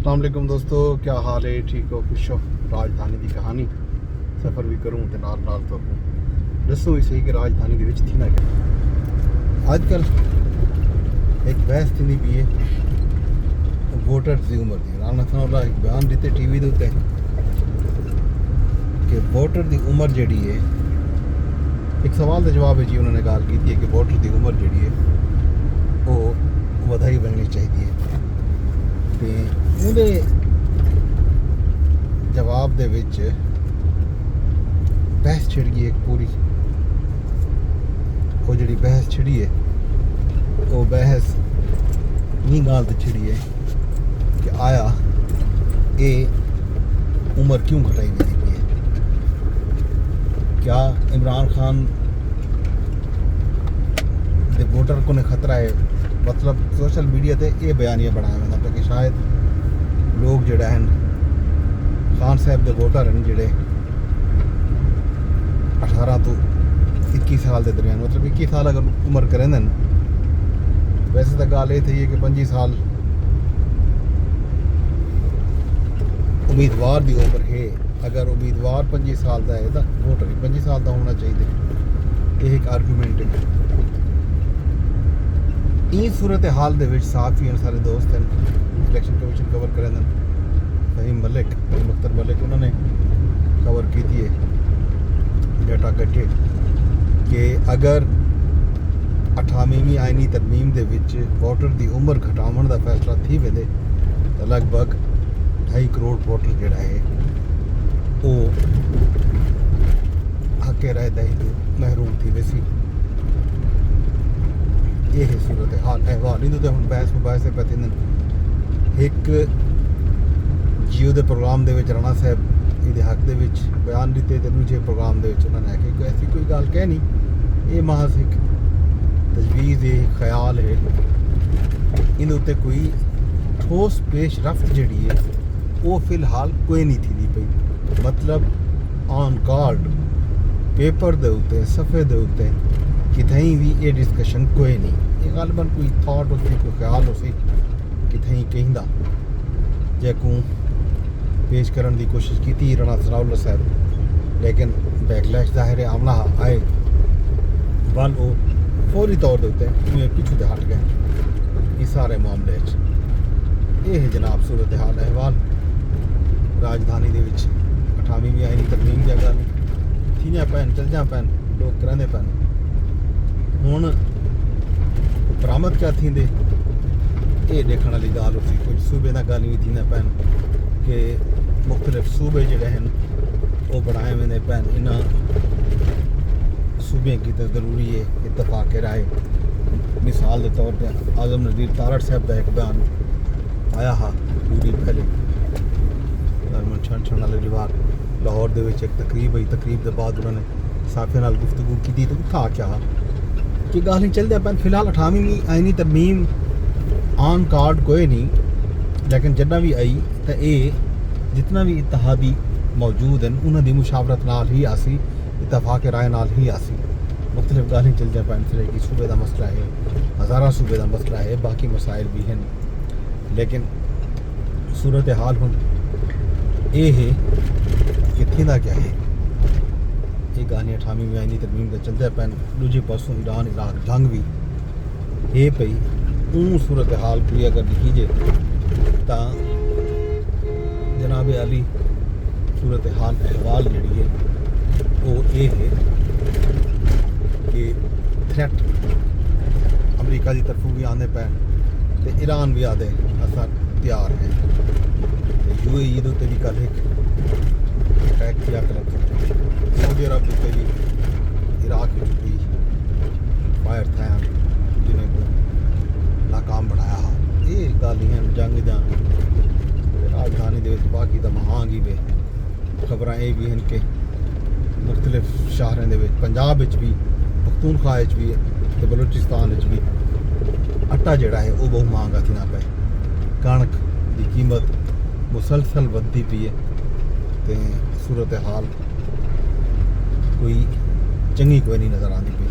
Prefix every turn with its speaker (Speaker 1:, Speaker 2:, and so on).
Speaker 1: अस्सलाम वालेकुम दोस्तों, क्या हाल है? ठीक हो? खुश हो? राजधानी की कहानी सफ़र भी करूँ तो नाल नाल तुरूं दसो ही सही कि राजधानी के थी ना क्या आजकल एक बहस थी पी है वोटर की उम्र की। राणा साहब एक बयान दिते टीवी के उत्ते कि वोटर की उम्र जी है, एक सवाल का जवाब है जी उन्होंने गल की है कि वोटर की उम्र जी है वो वधाई बननी चाहिए। तो उहदे जवाब दे विच बहस छिड़ गई एक पूरी। वो जी बहस छिड़ी है वो बहस नी गाल तो छिड़ी है कि आया ये उम्र क्यों घटाई गई है। क्या इमरान खान दे वोटर को ने खतरा है? मतलब सोशल मीडिया ते ये बयानिया बनाया मतलब कि शायद लोग जोड़ा हैं खान साहब के वोटर हैं जोड़े 18 तो 21 साल के दरमियान, मतलब 21 साल अगर उम्र करें वैसे तो गल ये थी है कि 25 साल उम्मीदवार की उम्र है। अगर उम्मीदवार 25 साल का है तो वोटर भी 25 साल का होना चाहिए। ये एक आर्गूमेंट है। इस सूरत हाल के साफ ही सारे दोस्त हैं इलेक्शन कमीशन कवर करें फहीम अख्तर मलिक उन्होंने कवर की थी डाटा कट्ठे कि अगर 28वीं आईनी तरमीम के वोटर की उम्र घटावन का फैसला थी वे तो लगभग 2.5 करोड़ वोटर जोड़ा है वो हके रहदाई तो महरूम थी वैसी। ये है सूरत हाल अहवाल। इन तो हम बहस मुबाहसे पे थे। एक जियो के प्रोग्राम के राणा साहब ये हक के बयान दिते तो दूजे प्रोग्राम के उन्होंने आखिया कोई ऐसी कोई गल कह नहीं, ये महज एक तजवीज़ है, ख्याल है। इन उत्ते कोई ठोस पेश रफ्त जी है वो फिलहाल कोई नहीं थी पई। मतलब ऑन कार्ड पेपर के उत्ते सफ़े के उत्ते कितई भी ये डिस्कशन कोई नहीं। ये गलबन कोई थॉट उसी कोई ख्याल उसी कितई कहता जैकू पेश करने की कोशिश की थी राणा सनाउल्लाह साहब, लेकिन बैकलैश जाहिर है आमला आए वाल वो फौरी तौर के उत्ते पिछू से हट गए इस सारे मामले। ये है जनाब सूरत हाल अहवाल राजधानी के 28वीं आईनी तरमीम की गल थी पैन चलजा पैन लोग करेंदे पैन। हुण बरामद क्या थी ये देखने वाली गल उसी कुछ सूबे का गल भी थी पैन कि मुख्तलिफ सूबे जोड़े हैं वो बनाए हुए पैन। इन्हों सूबे की तो जरूरी है इतफाक राय। मिसाल के तौर पर आजम नज़ीर तारड़ साहब का एक बयान आया हा पूरी पहले छण छण वाले जवाब लाहौर के एक तकरीब हुई। तकरीब के बाद उन्होंने साफिया नाल गुफ्तगू की तो उत्था आख्या कि गल नहीं चलते पैन। फिलहाल 28वीं आईनी तरमीम ऑन कार्ड कोई नहीं, लेकिन जदा भी आई तो ये जितना भी इत्तेहादी मौजूद हैं उन्होंने मुशावरत नाल ही आसी, इतफाक राय नाल ही आसी। मुख्तलिफ गलें चल जाए पैन फिर कि सूबे का मसला है, हज़ारा सूबे का मसला है, बाकी मसाइल भी हैं। लेकिन सूरत हाल हम ये है कि थींदा क्या है। ये गाने 28वीं आईनी तरमीम का चलते पैन। दूजे पासों ईरान इराक जंग भी है पई। सूरत हाल पूरी अगर दिखीजे तो जनाब अली सूरत हाल अहवाल जी है वो ये है कि थ्रैट अमरीका की तरफों भी आने पैन तो ईरान भी आदे असा तैयार है। UAE उत्ते भी कल एक अटैक किया कल सऊदी अरब उत्ते भी इराक कोई फायर था जिन्हें को नाकाम बनाया हा। ये गल ही हैं जंग जान राजधानी के बाकी तो महांग ही वे खबर ये भी हैं कि मुख्तलिफ शहरों के पंजाब भी पख्तूनख्वा भी तो बलूचिस्तान भी आटा जोड़ा है वो बहुत महंगा थी ना पे। कणक की कीमत मुसलसल बढ़ती पी है तो सूरत हाल कोई चंगी कोई नहीं नज़र आती पी।